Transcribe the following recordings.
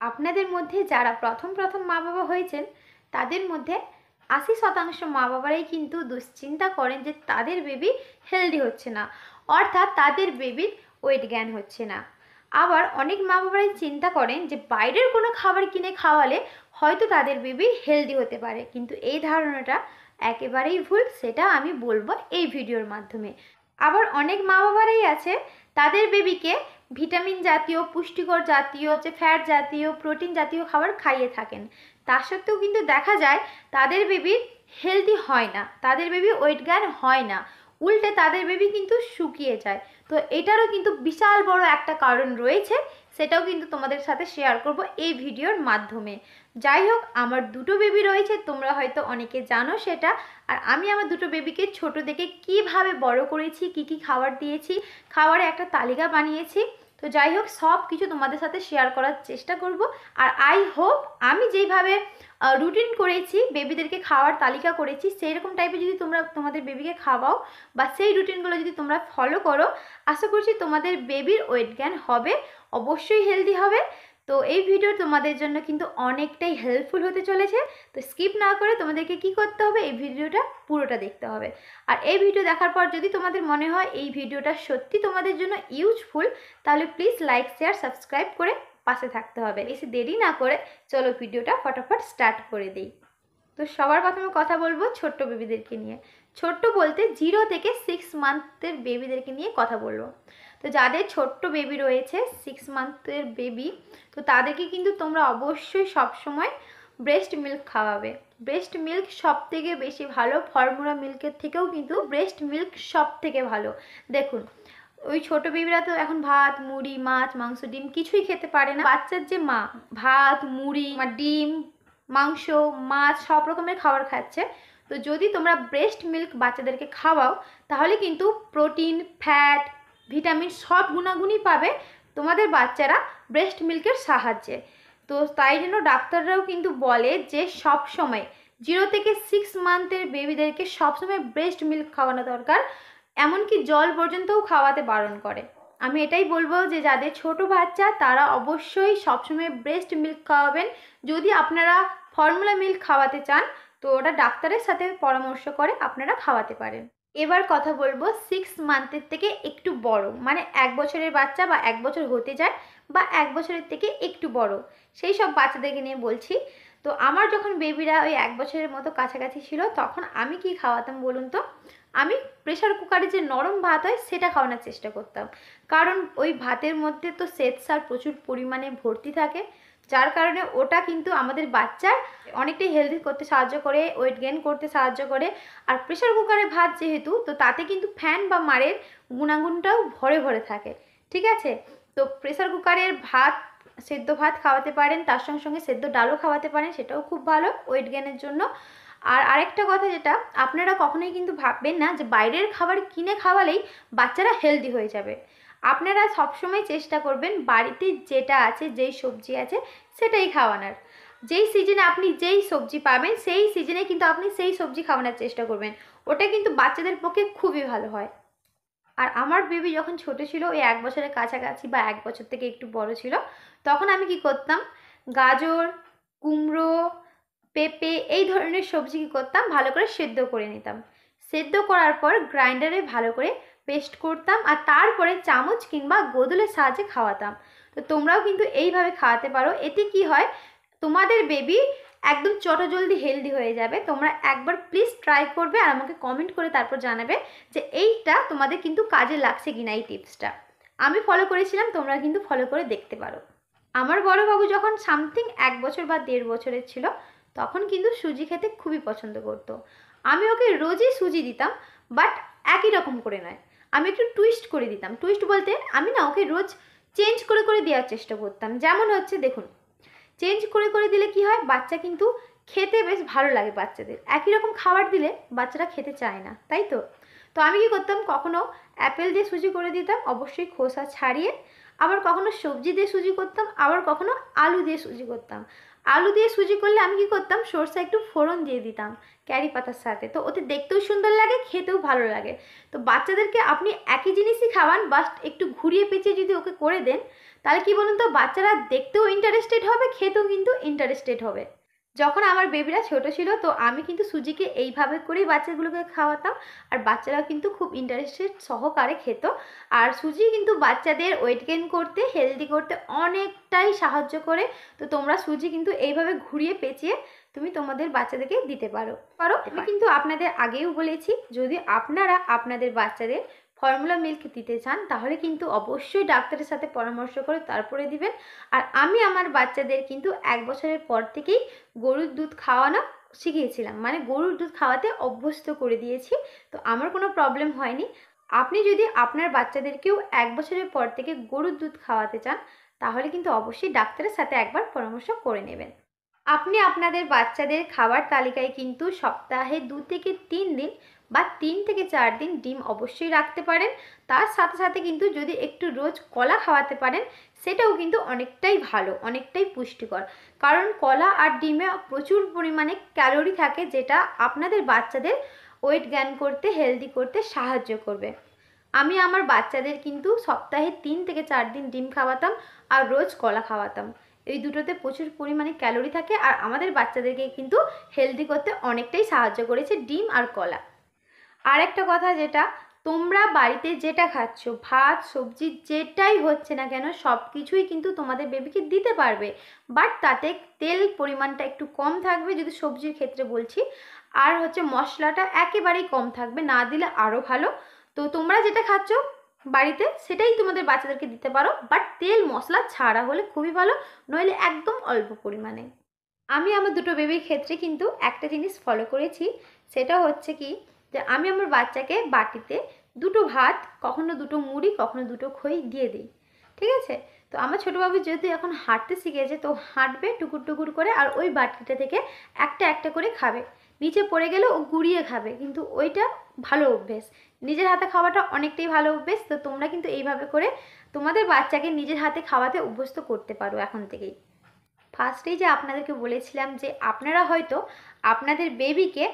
আপনাদের মধ্যে যারা প্রথম প্রথম মা বাবা হয়েছেন তাদের মধ্যে 80% মা বাবারাই কিন্তু দুশ্চিন্তা করেন যে তাদের বেবি হেলদি হচ্ছে না, অর্থাৎ তাদের বেবির ওয়েট গেইন হচ্ছে না। আবার অনেক মা বাবারাই চিন্তা করেন যে বাইরের কোনো খাবার কিনে খাওয়ালে হয়তো তাদের বেবি হেলদি হতে পারে, কিন্তু এই ধারণাটা একেবারেই ভুল, সেটা আমি বলবো এই ভিডিওর মাধ্যমে। আবার অনেক মা বাবারাই আছে তাদের বেবিকে ভিটামিন জাতীয়, পুষ্টিকর জাতীয়, ফ্যাট জাতীয়, প্রোটিন জাতীয় খাবার খাইয়ে থাকেন। তা সত্ত্বেও কিন্তু দেখা যায় তাদের বেবি হেলদি হয় না, তাদের বেবি ওয়েট গেইন হয় না, উল্টে তাদের বেবি কিন্তু শুকিয়ে যায়। তো এটারও কিন্তু বিশাল বড় একটা কারণ রয়েছে, সেটাও কিন্তু তোমাদের সাথে শেয়ার করব এই ভিডিওর মাধ্যমে। যাই হোক, আমার দুটো বেবি রয়েছে, তোমরা হয়তো অনেকে জানো সেটা। আর আমি আমার দুটো বেবিকে ছোট থেকে কিভাবে বড় করেছি, কি কি খাবার দিয়েছি, খাবারের একটা তালিকা বানিয়েছি। তো যাই হোক, সব কিছু তোমাদের সাথে শেয়ার করার চেষ্টা করব। আর আই হোপ আমি যেইভাবে রুটিন করেছি, বেবিদেরকে খাওয়ার তালিকা করেছি, সেই রকম টাইপের যদি তোমরা তোমাদের বেবিকে খাওয়াও বা সেই রুটিনগুলো যদি তোমরা ফলো করো, আশা করছি তোমাদের বেবির ওয়েট গেইন হবে, অবশ্যই হেলদি হবে। তো এই ভিডিও তোমাদের জন্য কিন্তু অনেকটাই হেল্পফুল হতে চলেছে। তো স্কিপ না করে তোমাদেরকে কি করতে হবে, এই ভিডিওটা পুরোটা দেখতে হবে। আর এই ভিডিও দেখার পর যদি তোমাদের মনে হয় এই ভিডিওটা সত্যি তোমাদের জন্য ইউজফুল, তাহলে প্লিজ লাইক, শেয়ার, সাবস্ক্রাইব করে পাশে থাকতে হবে। বেশি দেরি না করে চলো ভিডিওটা ফটাফট স্টার্ট করে দিই। তো সবার প্রথমে কথা বলবো ছোট্ট বেবিদেরকে নিয়ে। ছোট্ট বলতে 0 থেকে 6 মান্থের বেবিদেরকে নিয়ে কথা বলবো। তো যাদের ছোট্ট বেবি রয়েছে, 6 মান্থের বেবি, তো তাদেরকে কিন্তু তোমরা অবশ্যই সবসময় ব্রেস্ট মিল্ক খাওয়াবে। ব্রেস্ট মিল্ক সব থেকে বেশি ভালো, ফর্মুলা মিল্কের থেকেও কিন্তু ব্রেস্ট মিল্ক সব থেকে ভালো। দেখুন, ওই ছোট বেবিরা তো এখন ভাত, মুড়ি, মাছ, মাংস, ডিম কিছুই খেতে পারে না। বাচ্চার যে মা ভাত, মুড়ি, ডিম, মাংস, মাছ সব রকমের খাবার খাচ্ছে। তো যদি তোমরা ব্রেস্ট মিল্ক বাচ্চাদেরকে খাওয়াও, তাহলে কিন্তু প্রোটিন, ফ্যাট, ভিটামিন সব গুণাগুণই পাবে তোমাদের বাচ্চারা ব্রেস্ট মিল্কের সাহায্যে। তো তাই জন্য ডাক্তাররাও কিন্তু বলে যে সব সময় 0 থেকে 6 মান্থের বেবিদেরকে সবসময় ব্রেস্ট মিল্ক খাওয়ানো দরকার, এমনকি জল পর্যন্তও খাওয়াতে বারণ করে। আমি এটাই বলবো যে যাদের ছোট বাচ্চা তারা অবশ্যই সবসময় ব্রেস্ট মিল্ক খাওয়াবেন। যদি আপনারা ফর্মুলা মিল্ক খাওয়াতে চান, তো ওটা ডাক্তারের সাথে পরামর্শ করে আপনারা খাওয়াতে পারেন। এবার কথা বলবো 6 মান্থের থেকে একটু বড়, মানে 1 বছরের বাচ্চা বা 1 বছর হতে যায় বা 1 বছরের থেকে একটু বড়, সেই সব বাচ্চাদেরকে নিয়ে বলছি। তো আমার যখন বেবিরা ওই 1 বছরের মতো কাছাকাছি ছিল, তখন আমি কি খাওয়াতাম বলুন তো? আমি প্রেশার কুকারে যে নরম ভাত হয় সেটা খাওয়ানোর চেষ্টা করতাম, কারণ ওই ভাতের মধ্যে তো শ্বেতসার প্রচুর পরিমাণে ভর্তি থাকে, যার কারণে ওটা কিন্তু আমাদের বাচ্চার অনেকটাই হেলদি করতে সাহায্য করে, ওয়েট গেইন করতে সাহায্য করে। আর প্রেশার কুকারে ভাত যেহেতু, তো তাতে কিন্তু ফ্যান বা মাড়ের গুণাগুণটাও ভরে ভরে থাকে, ঠিক আছে? তো প্রেশার কুকারের ভাত, সেদ্ধ ভাত খাওয়াতে পারেন, তার সঙ্গে সঙ্গে সেদ্ধ ডালও খাওয়াতে পারেন, সেটাও খুব ভালো ওয়েট গেইনের জন্য। আর আরেকটা কথা, যেটা আপনারা কখনোই কিন্তু ভাববেন না যে বাইরের খাবার কিনে খাওয়ালেই বাচ্চারা হেলদি হয়ে যাবে। আপনারা সবসময় চেষ্টা করবেন বাড়িতে যেটা আছে, যেই সবজি আছে সেটাই খাওয়ানোর। যেই সিজনে আপনি যেই সবজি পাবেন সেই সিজনে কিন্তু আপনি সেই সবজি খাওয়ানোর চেষ্টা করবেন, ওটা কিন্তু বাচ্চাদের পক্ষে খুবই ভালো হয়। আর আমার বেবি যখন ছোট ছিল, ওই 1 বছরের কাছাকাছি বা 1 বছর থেকে একটু বড় ছিল, তখন আমি কি করতাম, গাজর, কুমড়ো, পেঁপে এই ধরনের সবজি কী করতাম, ভালো করে সেদ্ধ করে নিতাম। সেদ্ধ করার পর গ্রাইন্ডারে ভালো করে পেস্ট করতাম, আর তারপরে চামচ কিংবা গোদলের সাহায্যে খাওয়াতাম। তো তোমরাও কিন্তু এইভাবে খাওয়াতে পারো। এতে কি হয়, তোমাদের বেবি একদম চটজলদি হেলদি হয়ে যাবে। তোমরা একবার প্লিজ ট্রাই করবে আর আমাকে কমেন্ট করে তারপর জানাবে যে এইটা তোমাদের কিন্তু কাজে লাগছে কিনা, এই টিপসটা। আমি ফলো করেছিলাম, তোমরা কিন্তু ফলো করে দেখতে পারো। আমার বড় বাবু যখন সামথিং 1 বছর বা 1.5 বছরের ছিল, তখন কিন্তু সুজি খেতে খুবই পছন্দ করতো। আমি ওকে রোজই সুজি দিতাম, বাট একই রকম করে নয়, আমি একটু টুইস্ট করে দিতাম। টুইস্ট বলতে আমি না ওকে রোজ চেঞ্জ করে করে দেওয়ার চেষ্টা করতাম। যেমন হচ্ছে দেখুন, চেঞ্জ করে করে দিলে কি হয়, বাচ্চা কিন্তু খেতে বেশ ভালো লাগে। বাচ্চাদের একই রকম খাবার দিলে বাচ্চারা খেতে চায় না, তাই তো? তো আমি কি করতাম, কখনো অ্যাপেল দিয়ে সুজি করে দিতাম, অবশ্যই খোসা ছাড়িয়ে। আবার কখনো সবজি দিয়ে সুজি করতাম, আবার কখনো আলু দিয়ে সুজি করতাম। আলু দিয়ে সুজি করলে আমি কি করতাম, সরষে একটু ফোড়ন দিয়ে দিতাম ক্যারি পাতার সাথে, তো ওতে দেখতেও সুন্দর লাগে, খেতেও ভালো লাগে। তো বাচ্চাদেরকে আপনি একই জিনিসই খাওয়ান, বাস একটু ঘুরিয়ে পেঁচিয়ে যদি ওকে করে দেন, তাহলে কি বলুন তো, বাচ্চারা দেখতেও ইন্টারেস্টেড হবে, খেতেও কিন্তু ইন্টারেস্টেড হবে। যখন আমার বেবিরা ছোট ছিল তো আমি কিন্তু সুজিকে এইভাবে করেই বাচ্চাগুলোকে খাওয়াতাম, আর বাচ্চারাও কিন্তু খুব ইন্টারেস্টেড সহকারে খেত। আর সুজি কিন্তু বাচ্চাদের ওয়েট গেইন করতে, হেলদি করতে অনেকটাই সাহায্য করে। তো তোমরা সুজি কিন্তু এইভাবে ঘুরিয়ে পেঁচিয়ে তুমি তোমাদের বাচ্চাদেরকে দিতে পারো। আমি কিন্তু আপনাদের আগেও বলেছি, যদি আপনারা আপনাদের বাচ্চাদের ফর্মুলা মিল্ক দিতে চান তাহলে কিন্তু অবশ্যই ডাক্তারের সাথে পরামর্শ করে তারপরে দিবেন। আর আমি আমার বাচ্চাদের কিন্তু 1 বছরের পর থেকেই গরুর দুধ খাওয়ানো শিখিয়েছিলাম, মানে গরুর দুধ খাওয়াতে অভ্যস্ত করে দিয়েছি। তো আমার কোনো প্রবলেম হয়নি। আপনি যদি আপনার বাচ্চাদেরকেও 1 বছরের পর থেকে গরুর দুধ খাওয়াতে চান তাহলে কিন্তু অবশ্যই ডাক্তারের সাথে একবার পরামর্শ করে নেবেন। আপনি আপনাদের বাচ্চাদের খাবার তালিকায় কিন্তু সপ্তাহে 2 থেকে 3 দিন বা 3 থেকে 4 দিন ডিম অবশ্যই রাখতে পারেন। তার সাথে সাথে কিন্তু যদি একটু রোজ কলা খাওয়াতে পারেন সেটাও কিন্তু অনেকটাই ভালো, অনেকটাই পুষ্টিকর। কারণ কলা আর ডিমে প্রচুর পরিমাণে ক্যালোরি থাকে, যেটা আপনাদের বাচ্চাদের ওয়েট গেইন করতে, হেলদি করতে সাহায্য করবে। আমি আমার বাচ্চাদের কিন্তু সপ্তাহে 3 থেকে 4 দিন ডিম খাওয়াতাম আর রোজ কলা খাওয়াতাম। এই দুটোতে প্রচুর পরিমাণে ক্যালোরি থাকে আর আমাদের বাচ্চাদেরকে কিন্তু হেলদি করতে অনেকটাই সাহায্য করেছে ডিম আর কলা। আর একটা কথা, যেটা তোমরা বাড়িতে যেটা খাচ্ছ, ভাত সবজি যেটাই হচ্ছে না কেন, সব কিছুই কিন্তু তোমাদের বেবিকে দিতে পারবে, বাট তাতে তেল পরিমাণটা একটু কম থাকবে যদি সবজির ক্ষেত্রে বলছি, আর হচ্ছে মশলাটা একেবারেই কম থাকবে, না দিলে আরও ভালো। তো তোমরা যেটা খাচ্ছ বাড়িতে সেটাই তোমাদের বাচ্চাদেরকে দিতে পারো, বাট তেল মশলা ছাড়া হলে খুবই ভালো, নইলে একদম অল্প পরিমাণে। আমি আমার দুটো বেবির ক্ষেত্রে কিন্তু একটা জিনিস ফলো করেছি, সেটা হচ্ছে কি, যে আমি আমার বাচ্চাকে বাটিতে 2টো ভাত, কখনো 2টো মুড়ি, কখনো 2টো খই দিয়ে দিই। ঠিক আছে? তো আমার ছোটো বাবু যেহেতু এখন হাঁটতে শিখেছে, তো হাঁটবে টুকুর টুকুর করে আর ওই বাটিটা থেকে একটা একটা করে খাবে। নিচে পড়ে গেলে ও গুঁড়িয়ে খাবে, কিন্তু ওইটা ভালো অভ্যেস। নিজের হাতে খাওয়াটা অনেকটাই ভালো অভ্যেস। তো তোমরা কিন্তু এইভাবে করে তোমাদের বাচ্চাকে নিজের হাতে খাওয়াতে অভ্যস্ত করতে পারো এখন থেকেই। ফার্স্টেই যে আপনাদেরকে বলেছিলাম যে আপনারা হয়তো আপনাদের বেবিকে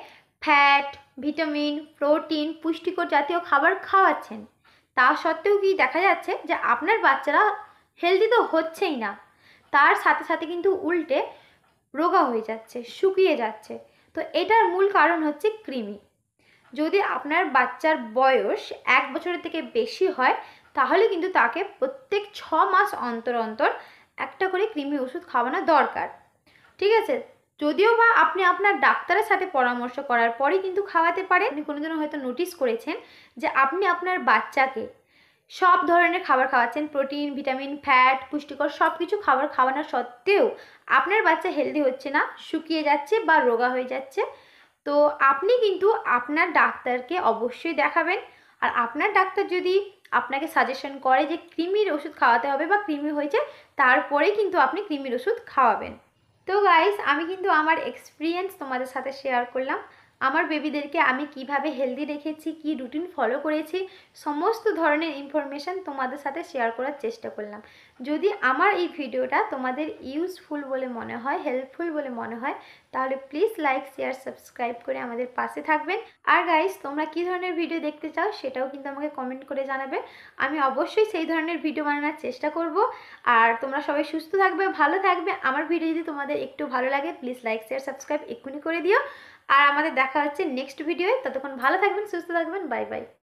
ফ্যাট, ভিটামিন, প্রোটিন, পুষ্টিকর জাতীয় খাবার খাওয়াচ্ছেন, তা সত্ত্বেও কি দেখা যাচ্ছে যে আপনার বাচ্চারা হেলদি তো হচ্ছেই না, তার সাথে সাথে কিন্তু উল্টে রোগা হয়ে যাচ্ছে, শুকিয়ে যাচ্ছে। তো এটার মূল কারণ হচ্ছে কৃমি। যদি আপনার বাচ্চার বয়স 1 বছরের থেকে বেশি হয় তাহলে কিন্তু তাকে প্রত্যেক 6 মাস অন্তর অন্তর একটা করে কৃমি ওষুধ খাওয়ানো দরকার। ঠিক আছে? যদিও বা আপনি আপনার ডাক্তারের সাথে পরামর্শ করার পরেই কিন্তু খাওয়াতে পারেন। আপনি কোনোদিনও হয়তো নোটিস করেছেন যে আপনি আপনার বাচ্চাকে সব ধরনের খাবার খাওয়াচ্ছেন, প্রোটিন, ভিটামিন, ফ্যাট, পুষ্টিকর সব কিছু খাবার খাওয়ানো সত্ত্বেও আপনার বাচ্চা হেলদি হচ্ছে না, শুকিয়ে যাচ্ছে বা রোগা হয়ে যাচ্ছে। তো আপনি কিন্তু আপনার ডাক্তারকে অবশ্যই দেখাবেন। আর আপনার ডাক্তার যদি আপনাকে সাজেশন করে যে কৃমির ওষুধ খাওয়াতে হবে বা কৃমি হয়েছে, তারপরেই কিন্তু আপনি কৃমির ওষুধ খাওয়াবেন। তো গাইস, আমি কিন্তু আমার এক্সপিরিয়েন্স তোমাদের সাথে শেয়ার করলাম। আমার বেবিদেরকে আমি কিভাবে হেলদি রেখেছি, কি রুটিন ফলো করেছি, সমস্ত ধরনের ইনফরমেশান তোমাদের সাথে শেয়ার করার চেষ্টা করলাম। যদি আমার এই ভিডিওটা তোমাদের ইউজফুল বলে মনে হয়, হেল্পফুল বলে মনে হয়, তাহলে প্লিজ লাইক, শেয়ার, সাবস্ক্রাইব করে আমাদের পাশে থাকবেন। আর গাইস, তোমরা কী ধরনের ভিডিও দেখতে চাও সেটাও কিন্তু আমাকে কমেন্ট করে জানাবে। আমি অবশ্যই সেই ধরনের ভিডিও বানানোর চেষ্টা করব। আর তোমরা সবাই সুস্থ থাকবে, ভালো থাকবে। আমার ভিডিও যদি তোমাদের একটু ভালো লাগে প্লিজ লাইক, শেয়ার, সাবস্ক্রাইব এক্ষুনি করে দিও। আর আমাদের দেখা হচ্ছে নেক্সট ভিডিওয়ে। ততক্ষণ ভালো থাকবেন, সুস্থ থাকবেন। Bye bye.